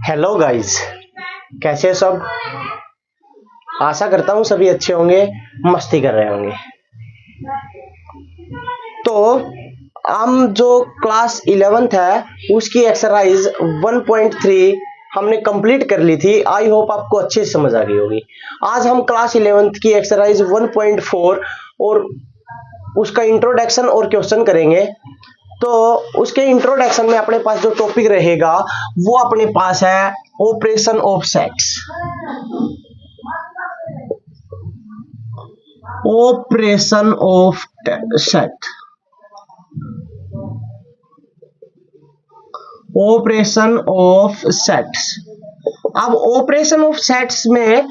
Hello guys, कैसे हैं सब। आशा करता हूँ सभी अच्छे होंगे, मस्ती कर रहे होंगे। तो हम जो क्लास 11th है उसकी एक्सरसाइज 1.3 हमने कंप्लीट कर ली थी। आई होप आपको अच्छे से समझ आ गई होगी। आज हम क्लास 11th की एक्सरसाइज 1.4 और उसका इंट्रोडक्शन और क्वेश्चन करेंगे। तो उसके इंट्रोडक्शन में अपने पास जो टॉपिक रहेगा वो अपने पास है operation of sets. Operation of set, operation of sets. अब ऑपरेशन ऑफ सेट्स में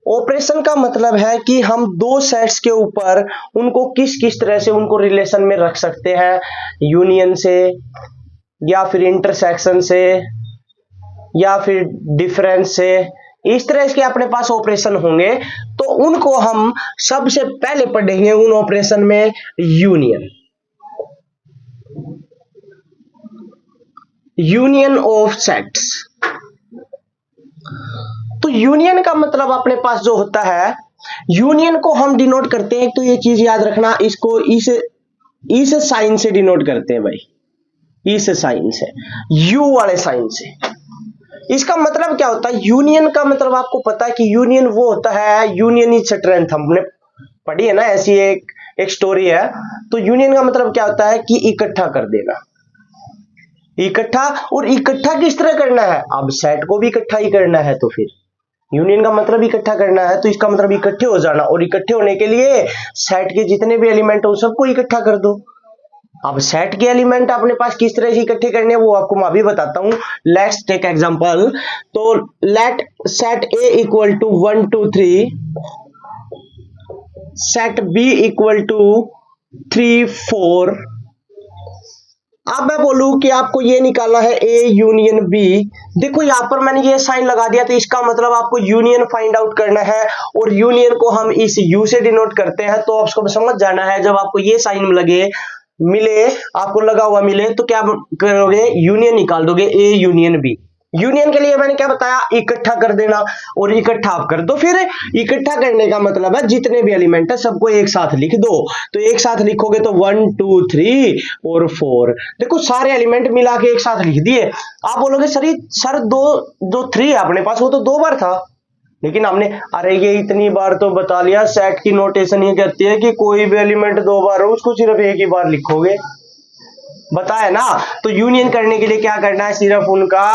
ऑपरेशन का मतलब है कि हम दो सेट्स के ऊपर उनको किस किस तरह से उनको रिलेशन में रख सकते हैं, यूनियन से या फिर इंटरसेक्शन से या फिर डिफरेंस से। इस तरह के अपने पास ऑपरेशन होंगे तो उनको हम सबसे पहले पढ़ेंगे उन ऑपरेशन में यूनियन, यूनियन ऑफ सेट्स। तो यूनियन का मतलब अपने पास जो होता है, यूनियन को हम डिनोट करते हैं, तो ये चीज याद रखना, इसको इस साइन से डिनोट करते हैं भाई, इस साइन से, यू वाले साइन से। इसका मतलब क्या होता है, यूनियन का मतलब आपको पता है कि यूनियन वो होता है, यूनियन इज स्ट्रेंथ, हमने पढ़ी है ना, ऐसी एक स्टोरी है। तो यूनियन का मतलब क्या होता है कि इकट्ठा कर देना, इकट्ठा। और इकट्ठा किस तरह करना है, अब सेट को भी इकट्ठा ही करना है, तो फिर यूनियन का मतलब इकट्ठा करना है, तो इसका मतलब इकट्ठे हो जाना। और इकट्ठे होने के लिए सेट के जितने भी एलिमेंट हो सबको इकट्ठा कर दो। अब सेट के एलिमेंट अपने पास किस तरह से इकट्ठे करने हैं वो आपको मैं अभी बताता हूं। Let's take example. तो let set A equal to 1 2 3, set B equal to 3 4। अब मैं बोलूं कि आपको ये निकालना है ए यूनियन बी। देखो यहां पर मैंने ये साइन लगा दिया, तो इसका मतलब आपको यूनियन फाइंड आउट करना है, और यूनियन को हम इस यू से डिनोट करते हैं। तो आपको समझ जाना है, जब आपको ये साइन लगे मिले, आपको लगा हुआ मिले, तो क्या करोगे, यूनियन निकाल दोगे ए यूनियन बी। यूनियन के लिए मैंने क्या बताया, इकट्ठा कर देना, और इकट्ठा आप कर दो। फिर इकट्ठा करने का मतलब है जितने भी एलिमेंट है सबको एक साथ लिख दो। तो एक साथ लिखोगे तो 1 2 3 और 4। देखो सारे एलिमेंट मिला के एक साथ लिख दिए। आप बोलोगे सर दो 3 अपने पास, वो तो 2 बार था। लेकिन हमने, अरे ये इतनी बार तो बता लिया, सेट की नोटेशन ये कहती है कि कोई भी एलिमेंट 2 बार हो उसको सिर्फ एक ही बार लिखोगे, बताया ना। तो यूनियन करने के लिए क्या करना है, सिर्फ उनका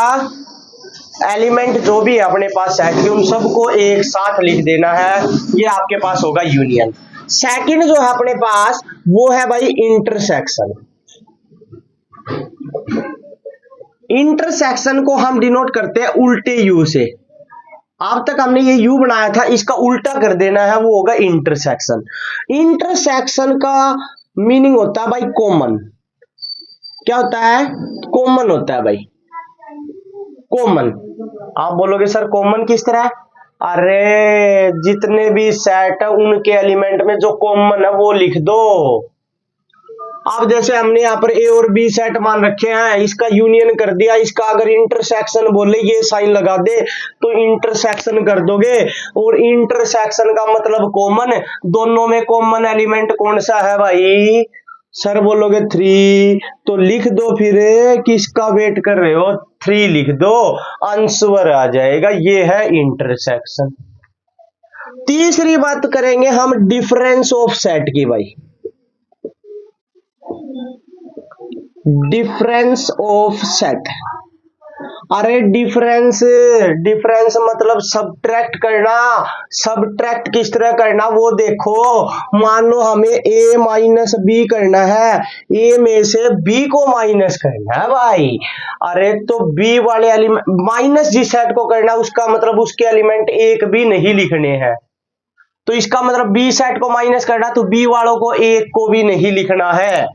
एलिमेंट जो भी है अपने पास सेट के, उन सबको एक साथ लिख देना है, ये आपके पास होगा यूनियन। सेकंड जो है अपने पास वो है भाई इंटरसेक्शन। इंटरसेक्शन को हम डिनोट करते हैं उल्टे यू से। अब तक हमने ये यू बनाया था, इसका उल्टा कर देना है, वो होगा इंटरसेक्शन। इंटरसेक्शन का मीनिंग होता है भाई कॉमन। क्या होता है, कॉमन होता है भाई, कॉमन। आप बोलोगे सर कॉमन किस तरह, अरे जितने भी सेट है उनके एलिमेंट में जो कॉमन है वो लिख दो। अब जैसे हमने यहाँ पर ए और बी सेट मान रखे हैं, इसका यूनियन कर दिया, इसका अगर इंटरसेक्शन बोले ये साइन लगा दे तो इंटरसेक्शन कर दोगे। और इंटरसेक्शन का मतलब कॉमन, दोनों में कॉमन एलिमेंट कौन सा है भाई, सर बोलोगे 3, तो लिख दो, फिर किसका वेट कर रहे हो, 3 लिख दो, आंसर आ जाएगा। ये है इंटरसेक्शन। तीसरी बात करेंगे हम डिफरेंस ऑफ सेट की भाई, डिफरेंस ऑफ सेट। अरे डिफरेंस मतलब सब्ट्रैक्ट करना। सब्ट्रैक्ट किस तरह करना वो देखो। मान लो हमें a माइनस बी करना है, a में से b को माइनस करना है भाई। अरे तो b वाले एलिमेंट माइनस जिस सेट को करना उसका मतलब उसके एलिमेंट एक भी नहीं लिखने हैं। तो इसका मतलब b सेट को माइनस करना, तो b वालों को एक को भी नहीं लिखना है।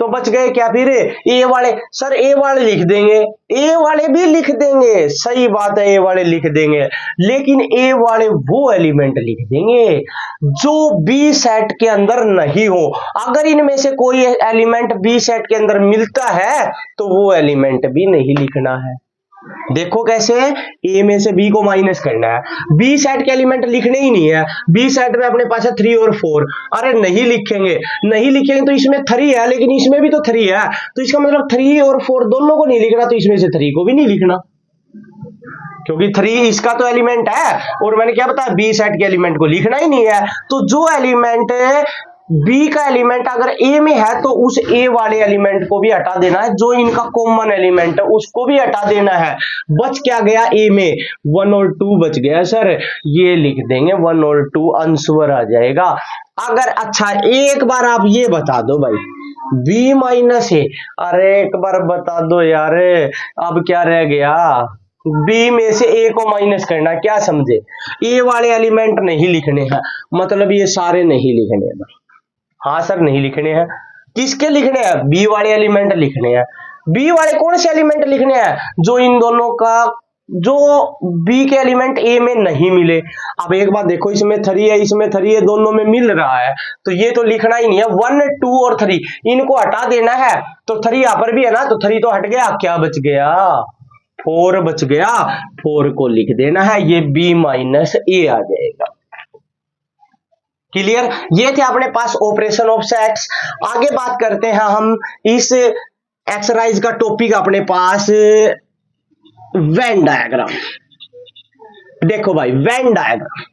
तो बच गए क्या फिर ए वाले। सर ए वाले लिख देंगे, ए वाले भी लिख देंगे, सही बात है, ए वाले लिख देंगे, लेकिन ए वाले वो एलिमेंट लिख देंगे जो बी सेट के अंदर नहीं हो। अगर इनमें से कोई एलिमेंट बी सेट के अंदर मिलता है तो वो एलिमेंट भी नहीं लिखना है। देखो कैसे, ए में से बी को माइनस करना है, बी सेट के एलिमेंट लिखने ही नहीं है, बी सेट में अपने पास है 3 और 4, अरे नहीं लिखेंगे, नहीं लिखेंगे तो इसमें 3 है लेकिन इसमें भी तो 3 है, तो इसका मतलब 3 और 4 दोनों को नहीं लिखना, तो इसमें से 3 को भी नहीं लिखना, क्योंकि 3 इसका तो एलिमेंट है और मैंने क्या बताया, बी सेट के एलिमेंट को लिखना ही नहीं है। तो जो एलिमेंट बी का एलिमेंट अगर ए में है तो उस ए वाले एलिमेंट को भी हटा देना है, जो इनका कॉमन एलिमेंट है उसको भी हटा देना है। बच क्या गया ए में 1 और 2 बच गया सर, ये लिख देंगे 1 और 2 आंसर आ जाएगा। अगर अच्छा एक बार आप ये बता दो भाई बी माइनस ए, अरे एक बार बता दो यार, अब क्या रह गया, बी में से ए को माइनस करना, क्या समझे, ए वाले एलिमेंट नहीं लिखने हैं, मतलब ये सारे नहीं लिखने हैं। हाँ सर नहीं लिखने हैं, किसके लिखने हैं, बी वाले एलिमेंट लिखने हैं। बी वाले कौन से एलिमेंट लिखने हैं, जो इन दोनों का, जो बी के एलिमेंट ए में नहीं मिले। अब एक बात देखो, इसमें 3 है, इसमें 3 है, दोनों में मिल रहा है, तो ये तो लिखना ही नहीं है। 1 2 और 3 इनको हटा देना है, तो 3 यहां पर भी है ना, तो 3 तो हट गया, क्या बच गया, 4 बच गया, 4 को लिख देना है, ये बी माइनस ए आ जाएगा। क्लियर, ये थे अपने पास ऑपरेशन ऑफ सेट्स। आगे बात करते हैं हम इस एक्सरसाइज का टॉपिक अपने पास वेन डायग्राम। देखो भाई वेन डायग्राम,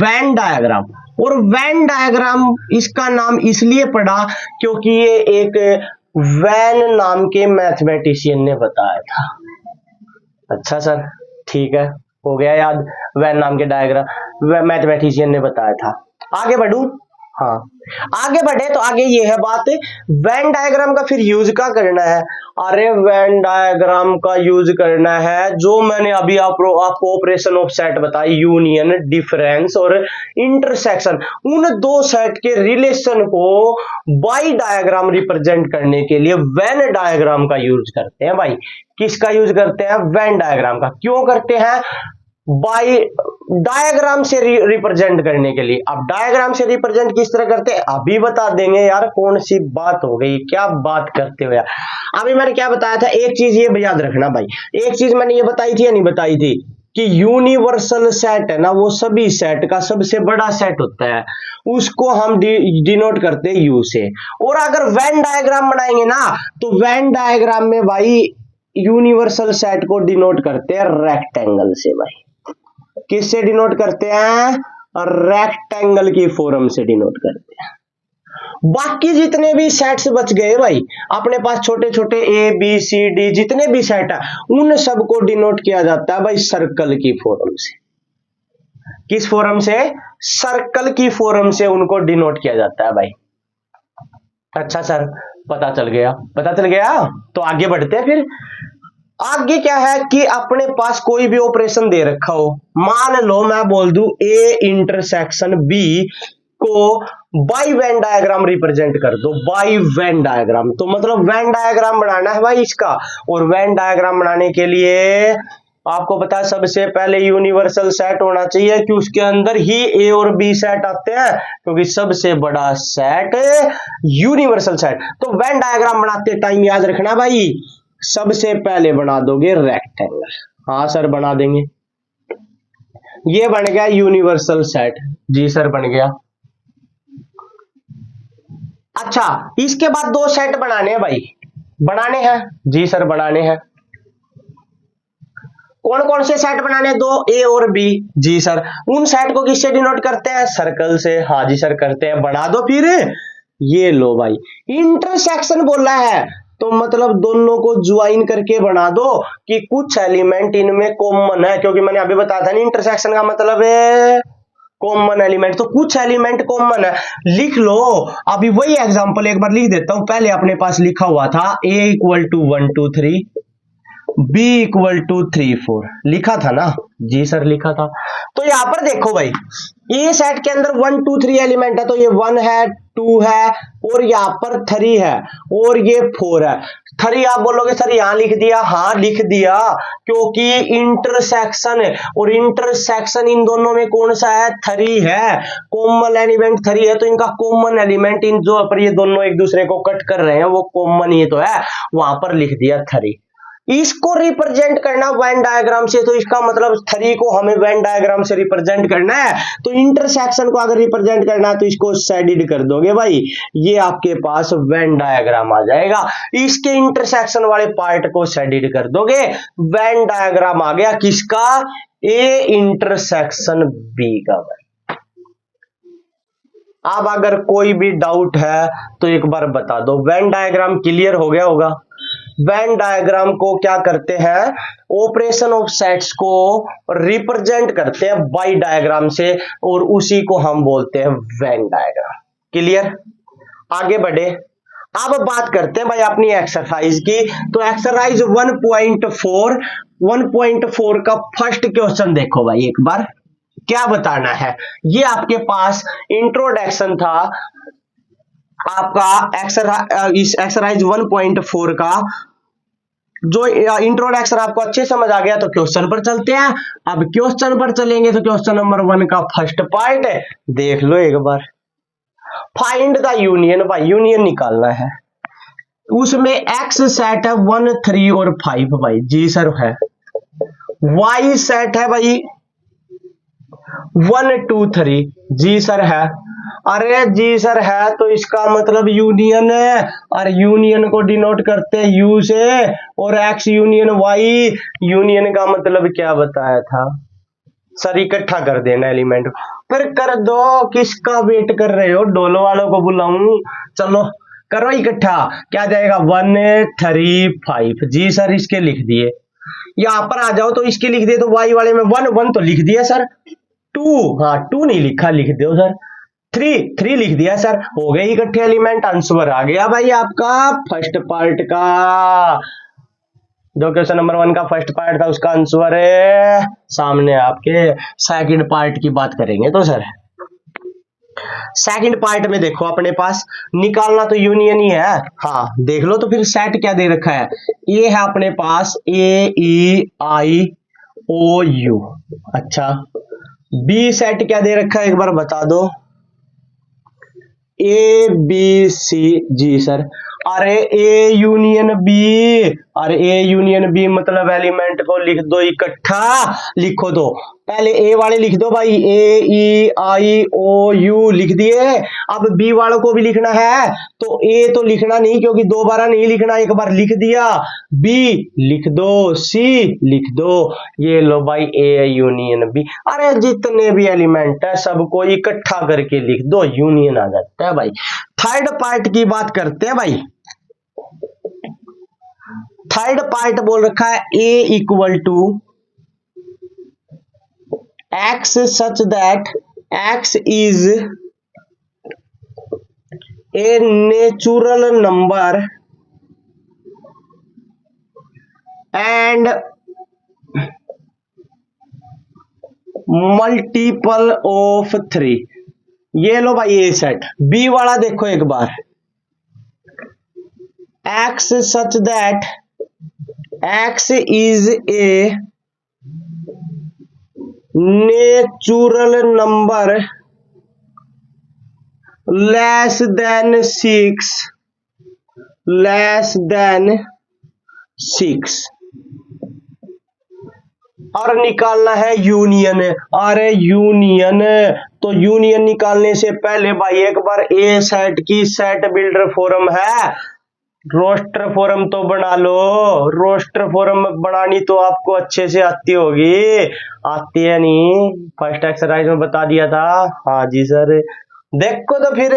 वेन डायग्राम, और वेन डायग्राम इसका नाम इसलिए पड़ा क्योंकि ये एक वेन नाम के मैथमेटिशियन ने बताया था। अच्छा सर ठीक है, हो गया याद, वेन नाम के डायग्राम मैथमेटिशियन ने बताया था। आगे बढ़ूं, हाँ आगे बढ़े तो आगे ये है बात, वेन डायग्राम का फिर यूज क्या करना है। अरे वेन डायग्राम का यूज करना है जो मैंने अभी आपको ऑपरेशन ऑफ सेट बताई, यूनियन, डिफरेंस और इंटरसेक्शन, उन दो सेट के रिलेशन को बाई डायग्राम रिप्रेजेंट करने के लिए वेन डायग्राम का यूज करते हैं। भाई किसका यूज करते हैं, वेन डायग्राम का। क्यों करते हैं, बाई डायग्राम से रिप्रेजेंट करने के लिए। अब डायग्राम से रिप्रेजेंट किस तरह करते हैं अभी बता देंगे। यार कौन सी बात हो गई, क्या बात करते हो यार। अभी मैंने क्या बताया था, एक चीज ये याद रखना भाई, एक चीज मैंने ये बताई थी या नहीं बताई थी कि यूनिवर्सल सेट है ना, वो सभी सेट का सबसे बड़ा सेट होता है, उसको हम डिनोट करते हैं यू से। और अगर वेन डायग्राम बनाएंगे ना तो वेन डायग्राम में भाई यूनिवर्सल सेट को डिनोट करते हैं रेक्टेंगल से। भाई किससे डिनोट करते हैं, रेक्टेंगल की फॉर्म से डिनोट करते हैं। बाकी जितने भी सेट्स बच गए भाई अपने पास, छोटे छोटे ए बी सी डी जितने भी सेट है, उन सबको डिनोट किया जाता है भाई सर्कल की फॉर्म से। किस फॉर्म से, सर्कल की फॉर्म से उनको डिनोट किया जाता है भाई। अच्छा सर पता चल गया, पता चल गया। तो आगे बढ़ते हैं फिर। आगे क्या है कि अपने पास कोई भी ऑपरेशन दे रखा हो, मान लो मैं बोल दूं ए इंटरसेक्शन बी को बाई वेन डायग्राम रिप्रेजेंट कर दो, बाई वेन डायग्राम। तो मतलब वेन डायग्राम बनाना है भाई इसका, और वेन डायग्राम बनाने के लिए आपको पता है सबसे पहले यूनिवर्सल सेट होना चाहिए कि उसके अंदर ही ए और बी सेट आते हैं, क्योंकि सबसे बड़ा सेट यूनिवर्सल सेट। तो वेन डायग्राम बनाते टाइम याद रखना भाई, सबसे पहले बना दोगे रेक्टेंगल। हाँ सर बना देंगे, ये बन गया यूनिवर्सल सेट। जी सर बन गया। अच्छा इसके बाद दो सेट बनाने हैं भाई, बनाने हैं। जी सर बनाने हैं। कौन कौन से सेट बनाने, दो ए और बी। जी सर। उन सेट को किससे डिनोट करते हैं, सर्कल से। हाँ जी सर करते हैं, बना दो फिर। ये लो भाई इंटरसेक्शन बोला है तो मतलब दोनों को ज्वाइन करके बना दो कि कुछ एलिमेंट इनमें कॉमन है, क्योंकि मैंने अभी बताया था ना इंटरसेक्शन का मतलब है कॉमन एलिमेंट, तो कुछ एलिमेंट कॉमन है, लिख लो। अभी वही एग्जांपल एक बार लिख देता हूं। पहले अपने पास लिखा हुआ था a equal to 1 2 3, b equal to 3 4, लिखा था ना? जी सर लिखा था। तो यहां पर देखो भाई, ए सेट के अंदर 1 2 3 एलिमेंट है, तो ये 1 है, 2 है, और यहां पर 3 है, और ये 4 है। 3 आप बोलोगे सर यहां लिख दिया, हाँ लिख दिया, क्योंकि इंटरसेक्शन है, और इंटरसेक्शन इन दोनों में कौन सा है? 3 है। कॉमन एलिमेंट 3 है, तो इनका कॉमन एलिमेंट इन जो पर ये दोनों एक दूसरे को कट कर रहे हैं वो कॉमन ही तो है, वहां पर लिख दिया 3। इसको रिप्रेजेंट करना वेन डायग्राम से, तो इसका मतलब 3 को हमें वेन डायग्राम से रिप्रेजेंट करना है। तो इंटरसेक्शन को अगर रिप्रेजेंट करना है तो इसको शेडेड कर दोगे भाई, ये आपके पास वेन डायग्राम आ जाएगा। इसके इंटरसेक्शन वाले पार्ट को शेडेड कर दोगे, वेन डायग्राम आ गया किसका? ए इंटरसेक्शन बी का। अब अगर कोई भी डाउट है तो एक बार बता दो। वेन डायग्राम क्लियर हो गया होगा? वेन डायग्राम को क्या करते हैं? ऑपरेशन ऑफ सेट्स को रिप्रेजेंट करते हैं बाई डायग्राम से, और उसी को हम बोलते हैं वेन डायग्राम। क्लियर? आगे बढ़े, अब बात करते हैं भाई अपनी एक्सरसाइज की। तो एक्सरसाइज 1.4 का फर्स्ट क्वेश्चन देखो भाई एक बार, क्या बताना है? ये आपके पास इंट्रोडक्शन था आपका एक्सरसाइज 1.4 का। जो इंट्रोडक्शन आपको अच्छे समझ आ गया तो क्वेश्चन पर चलते हैं। अब क्वेश्चन पर चलेंगे तो क्वेश्चन नंबर 1 का फर्स्ट पार्ट है, देख लो एक बार। फाइंड द यूनियन, भाई यूनियन निकालना है। उसमें एक्स सेट है 1 3 और 5 भाई, जी सर है। वाई सेट है भाई 1 2 3, जी सर है। अरे जी सर है, तो इसका मतलब यूनियन है, और यूनियन को डिनोट करते हैं यू से, और एक्स यूनियन वाई। यूनियन का मतलब क्या बताया था सर? इकट्ठा कर देना एलिमेंट, फिर कर दो। किसका वेट कर रहे हो? डोलो वालों को बुलाऊं? चलो करो इकट्ठा, क्या जाएगा? 1 3 5, जी सर इसके लिख दिए। यहां पर आ जाओ तो इसके लिख दिए, तो वाई वाले में 1 1 तो लिख दिया सर। 2, हाँ 2 नहीं लिखा, लिख दो सर। 3 लिख दिया सर, हो गए इकट्ठे एलिमेंट। आंसर आ गया भाई आपका फर्स्ट पार्ट का। जो क्वेश्चन नंबर 1 का फर्स्ट पार्ट था उसका आंसर है सामने आपके। सेकंड पार्ट की बात करेंगे तो सर सेकंड पार्ट में देखो अपने पास निकालना तो यूनियन ही है। हाँ देख लो, तो फिर सेट क्या दे रखा है? ये है अपने पास A E I O U. अच्छा, बी सेट क्या दे रखा है एक बार बता दो? ए बी सी, जी सर। अरे ए यूनियन बी, अरे ए यूनियन बी मतलब एलिमेंट को लिख दो इकट्ठा। लिखो तो पहले ए वाले लिख दो भाई, ए ई आई ओ यू लिख दिए। अब बी वालों को भी लिखना है, तो ए तो लिखना नहीं क्योंकि दो बार नहीं लिखना, एक बार लिख दिया। बी लिख दो, सी लिख दो। ये लो भाई ए यूनियन बी। अरे जितने भी एलिमेंट है सबको इकट्ठा करके लिख दो, यूनियन आ जाता है भाई। थर्ड पार्ट की बात करते हैं भाई। थर्ड पार्ट बोल रखा है A equal to x such that x is a natural number and multiple of 3। ये लो भाई ए सेट। बी वाला देखो एक बार, x such that x is a natural number less than 6 और निकालना है यूनियन। अरे यूनियन, तो यूनियन निकालने से पहले भाई एक बार ए सेट की सेट बिल्डर फॉर्म है, रोस्टर फॉर्म तो बना लो। रोस्टर फॉर्म बनानी तो आपको अच्छे से आती होगी, आती है नहीं? फर्स्ट एक्सरसाइज में बता दिया था। हाँ जी सर। देखो तो फिर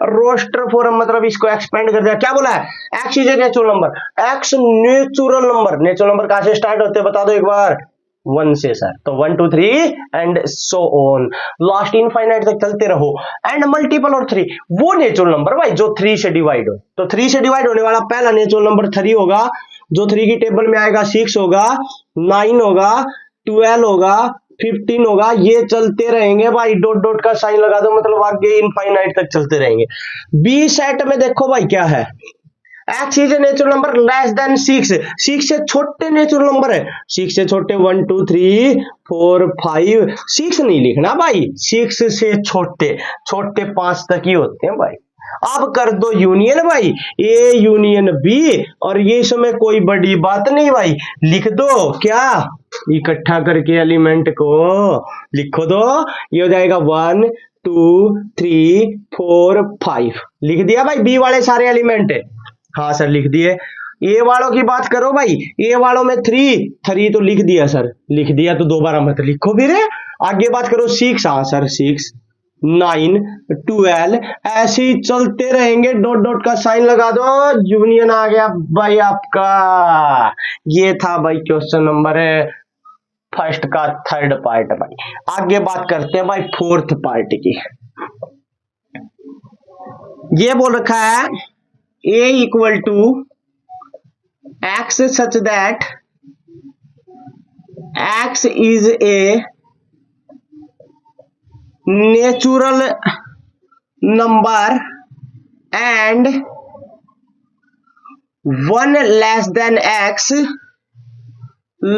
रोस्टर फॉर्म मतलब इसको एक्सपेंड कर दिया। क्या बोला है? X is a natural number. X natural number, natural number कहां से स्टार्ट होते हैं बता दो एक बार? 1 से सर, तो 1 2 3 and so on, last infinite तक चलते रहो। एंड मल्टीपल और 3, वो नेचुरल नंबर भाई जो 3 से डिवाइड हो, तो 3 से डिवाइड होने वाला पहला नेचुरल नंबर 3 होगा, जो 3 की टेबल में आएगा। 6 होगा, 9 होगा, 12 होगा, 15 होगा, ये चलते रहेंगे भाई, डॉट डॉट का साइन लगा दो, मतलब आगे इनफाइनाइट तक चलते रहेंगे। बी सेट में देखो भाई क्या है, x is a natural number less than 6, 6 से छोटे नेचुरल नंबर है, 6 से छोटे 1 2 3 4 5, 6 नहीं लिखना भाई, 6 से छोटे, छोटे 5 तक ही होते हैं भाई। अब कर दो यूनियन भाई, ए यूनियन बी, और ये इसमें कोई बड़ी बात नहीं भाई, लिख दो क्या, इकट्ठा करके एलिमेंट को लिखो दो, ये हो जाएगा 1 2 3 4 5, लिख दिया भाई बी वाले सारे एलिमेंट। हाँ सर लिख दिए। ए वालों की बात करो भाई, ए वालों में 3 तो लिख दिया सर, लिख दिया तो दोबारा मत लिखो फिर। आगे बात करो 6, हाँ सर 6 9 12, ऐसे ही चलते रहेंगे, डॉट डॉट का साइन लगा दो, यूनियन आ गया भाई आपका। ये था भाई क्वेश्चन नंबर फर्स्ट का थर्ड पार्ट भाई। आगे बात करते हैं भाई फोर्थ पार्ट की। ये बोल रखा है A equal to x such that x is a natural number and 1 less than x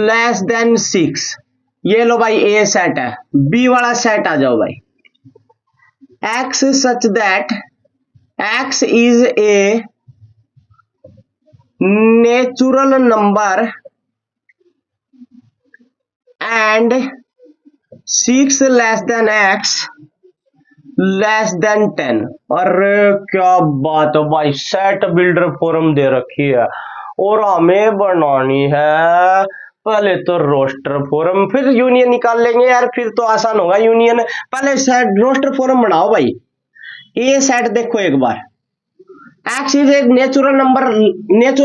less than 6। ये लो भाई A सेट है, B वाला सेट आ जाओ भाई। x such that x is a natural number and 6 less than x less than 10। अरे क्या बात है भाई, सेट बिल्डर फॉर्म दे रखी है और हमें बनानी है पहले तो रोस्टर फॉर्म, फिर यूनियन निकाल लेंगे यार, फिर तो आसान होगा यूनियन। पहले सेट रोस्टर फॉर्म बनाओ भाई। ए सेट देखो एक बार, एक्स इज एक नेचुरल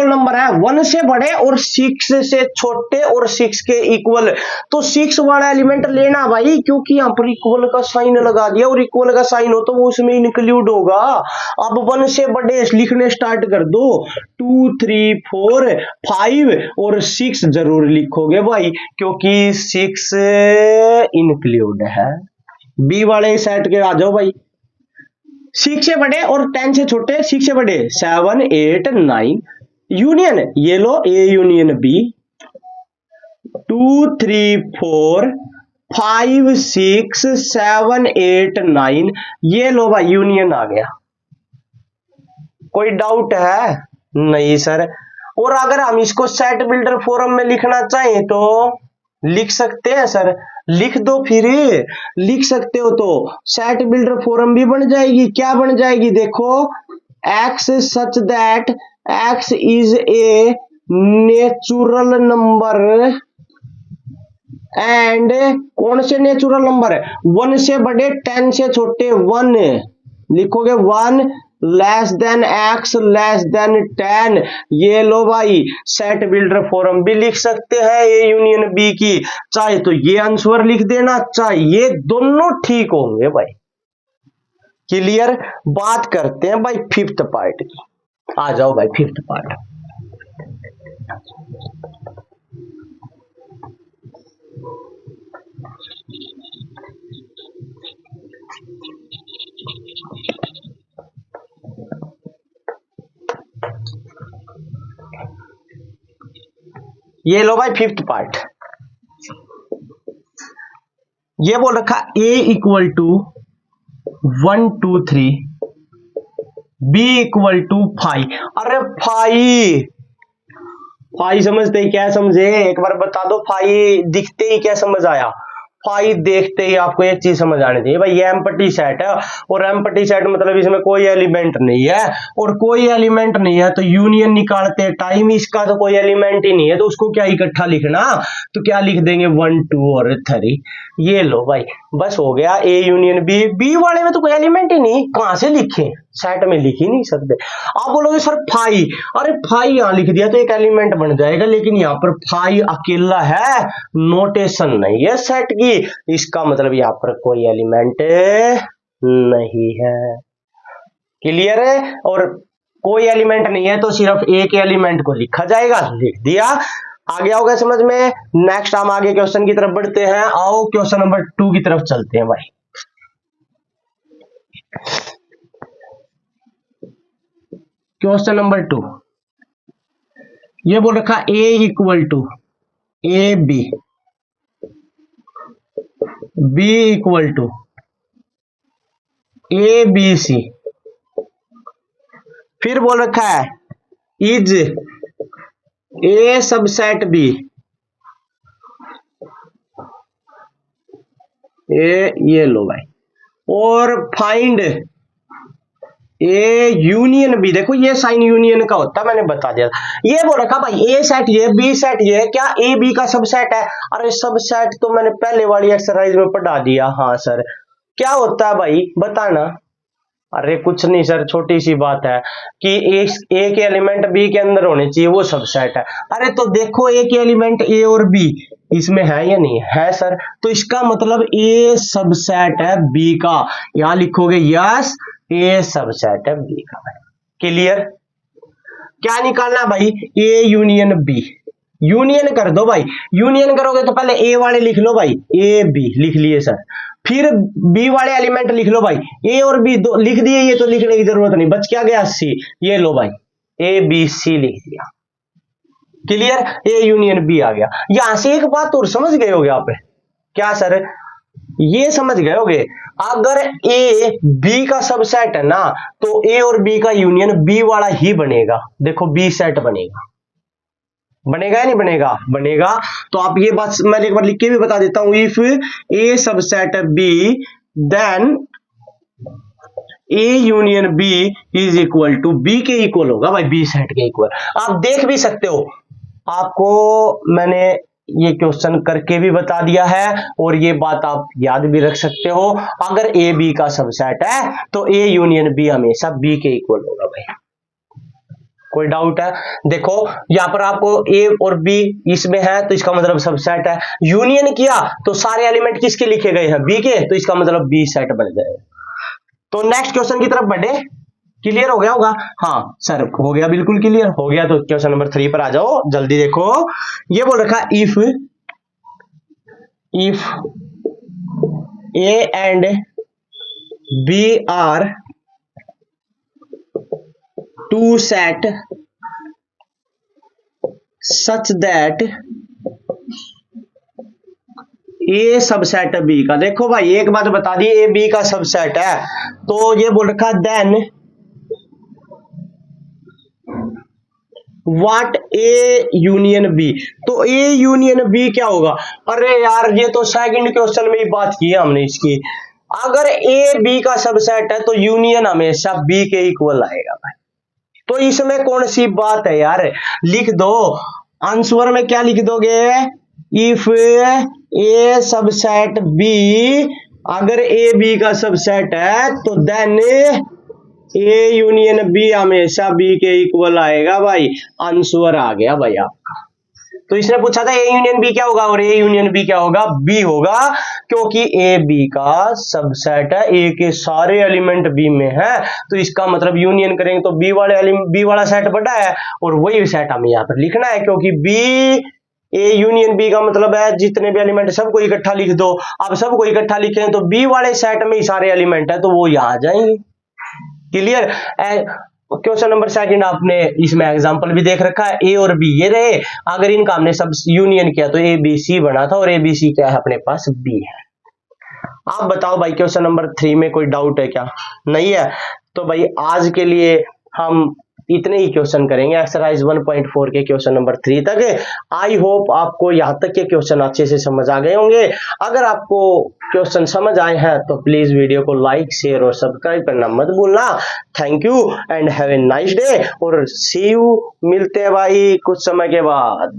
नंबर है 1 से बड़े और 6 से छोटे और 6 के इक्वल, तो 6 वाला एलिमेंट लेना भाई, क्योंकि यहाँ पर इक्वल का साइन लगा दिया और इक्वल का साइन हो तो वो उसमें इंक्लूड होगा। अब 1 से बड़े लिखने स्टार्ट कर दो, 2 3 4 5 और 6 जरूर लिखोगे भाई, क्योंकि 6 इंक्लूड है। बी वाले सेट के आ जाओ भाई, 6 से बड़े और 10 से छोटे, 6 से बड़े 7 8 9, यूनियन ये लो ए यूनियन बी, 2 3 4 5 6 7 8 9, ये लो भाई यूनियन आ गया। कोई डाउट है? नहीं सर। और अगर हम इसको सेट बिल्डर फॉर्म में लिखना चाहें तो लिख सकते हैं सर, लिख दो फिर, लिख सकते हो तो सेट बिल्डर फॉर्म भी बन जाएगी। क्या बन जाएगी देखो, x such that x is a natural number and कौन से नेचुरल नंबर है, 1 से बड़े 10 से छोटे 1 लिखोगे, 1 less than x less than 10। ये लो भाई सेट बिल्डर फॉर्म भी लिख सकते हैं ए यूनियन बी की, चाहे तो ये आंसर लिख देना, चाहे ये, दोनों ठीक होंगे भाई। क्लियर? बात करते हैं भाई फिफ्थ पार्ट की। आ जाओ भाई फिफ्थ पार्ट। ये लो भाई फिफ्थ पार्ट। ये बोल रखा a equal to 1 2 3, b equal to 5। अरे फाई समझते ही क्या समझे, एक बार बता दो, फाई दिखते ही क्या समझ आया? फाई देखते ही आपको एक चीज समझ आनी चाहिए भाई, ये एम्प्टी सेट है, और एम्प्टी सेट मतलब इसमें कोई एलिमेंट नहीं है, और कोई एलिमेंट नहीं है तो यूनियन निकालते टाइम इसका तो कोई एलिमेंट ही नहीं है, तो उसको क्या इकट्ठा लिखना, तो क्या लिख देंगे 1 2 और 3। ये लो भाई बस हो गया ए यूनियन बी। बी वाले में तो कोई एलिमेंट ही नहीं, कहां से लिखे, सेट में लिख ही नहीं सकते। आप बोलोगे सर फाई, अरे फाई यहां लिख दिया तो एक एलिमेंट बन जाएगा, लेकिन यहाँ पर फाई अकेला है, नोटेशन नहीं है सेट की, इसका मतलब यहाँ पर कोई एलिमेंट नहीं है। क्लियर है? और कोई एलिमेंट नहीं है तो सिर्फ एक एलिमेंट को लिखा जाएगा, लिख दिया। आ गया होगा समझ में। नेक्स्ट हम आगे क्वेश्चन की तरफ बढ़ते हैं। आओ क्वेश्चन नंबर 2 की तरफ चलते हैं भाई। क्वेश्चन नंबर 2 ये बोल रखा A equal to A B, B equal to A B C, फिर बोल रखा है इज ए सबसेट बी, ये लो भाई, और फाइंड ए यूनियन बी। देखो ये साइन यूनियन का होता है, मैंने बता दिया। ये बोल रखा भाई ए सेट ये, बी सेट ये, क्या ए बी का सबसेट है? अरे सबसेट तो मैंने पहले वाली एक्सरसाइज में पढ़ा दिया। हाँ सर, क्या होता है भाई बताना? अरे कुछ नहीं सर, छोटी सी बात है कि ए के एलिमेंट बी के अंदर होने चाहिए, वो सबसेट है। अरे तो देखो ए के एलिमेंट ए और बी इसमें है या नहीं है सर, तो इसका मतलब ए सबसेट है बी का। यहां लिखोगे यस ए सबसेट है बी का। क्लियर? क्या निकालना भाई? ए यूनियन बी। यूनियन कर दो भाई, यूनियन करोगे तो पहले ए वाले लिख लो भाई, ए बी लिख लिए सर, फिर बी वाले एलिमेंट लिख लो भाई, ए और बी दो लिख दिए, ये तो लिखने की जरूरत नहीं, बच क्या गया सी, ये लो भाई ए बी सी लिख दिया। क्लियर? ए यूनियन बी आ गया। यहां से एक बात और समझ गए होगे आप, क्या सर? ये समझ गए होगे, अगर ए बी का सबसेट है ना, तो ए और बी का यूनियन बी वाला ही बनेगा। देखो बी सेट बनेगा, बनेगा या नहीं बनेगा? बनेगा। तो आप ये बात मैं एक बार लिख के भी बता देता हूं, if A subset B then A union B is equal to, B के इक्वल होगा भाई, बी सेट के इक्वल। आप देख भी सकते हो, आपको मैंने ये क्वेश्चन करके भी बता दिया है, और ये बात आप याद भी रख सकते हो, अगर ए बी का सबसेट है तो ए यूनियन बी हमेशा बी के इक्वल होगा भाई। कोई डाउट है? देखो यहां पर आपको ए और बी इसमें है तो इसका मतलब सबसेट है, यूनियन किया तो सारे एलिमेंट किसके लिखे गए हैं? बी के, तो इसका मतलब बी सेट बन जाएगा। तो नेक्स्ट क्वेश्चन की तरफ बढ़े। क्लियर हो गया होगा? हाँ सर हो गया, बिल्कुल क्लियर हो गया। तो क्वेश्चन नंबर 3 पर आ जाओ जल्दी। देखो ये बोल रखा if A and B are two set such that A subset B का। देखो भाई एक बात बता दी, ए बी का सबसेट है, तो ये बोल रखा then what A union B. तो ए यूनियन बी क्या होगा? अरे यार ये तो सेकंड क्वेश्चन में ही बात की है हमने इसकी। अगर ए बी का सबसेट है तो यूनियन हमेशा बी के इक्वल आएगा भाई। तो इसमें कौन सी बात है यार? लिख दो आंसर में, क्या लिख दोगे? इफ ए सबसेट बी, अगर ए बी का सबसेट है तो देन ए यूनियन बी हमेशा बी के इक्वल आएगा भाई। आंसर आ गया भाई आपका। तो इसने पूछा था ए यूनियन बी क्या होगा, और ए यूनियन बी क्या होगा? बी होगा, क्योंकि ए बी का सबसेट है, ए के सारे एलिमेंट बी में है, तो इसका मतलब यूनियन करेंगे तो बी वाला सेट बड़ा है, और वही सेट हमें यहाँ पर लिखना है, क्योंकि बी ए यूनियन बी का मतलब है जितने भी एलिमेंट सबको इकट्ठा लिख दो। अब सबको इकट्ठा लिखें तो बी वाले सेट में ही सारे एलिमेंट है, तो वो यहाँ आ जाएंगे। क्लियर? क्वेश्चन नंबर 2 आपने इसमें एग्जांपल भी देख रखा है, ए और बी ये रहे, अगर इनका हमने सब यूनियन किया तो ए बी सी बना था, और ए बी सी क्या है अपने पास? बी है। आप बताओ भाई क्वेश्चन नंबर 3 में कोई डाउट है क्या? नहीं है? तो भाई आज के लिए हम इतने ही क्वेश्चन करेंगे, एक्सरसाइज 1.4 के क्वेश्चन नंबर 3 तक। आई होप आपको यहाँ तक के क्वेश्चन अच्छे से समझ आ गए होंगे। अगर आपको क्वेश्चन समझ आए हैं तो प्लीज वीडियो को लाइक शेयर और सब्सक्राइब करना मत भूलना। Thank you and have a nice day, और सी यू, मिलते हैं भाई कुछ समय के बाद।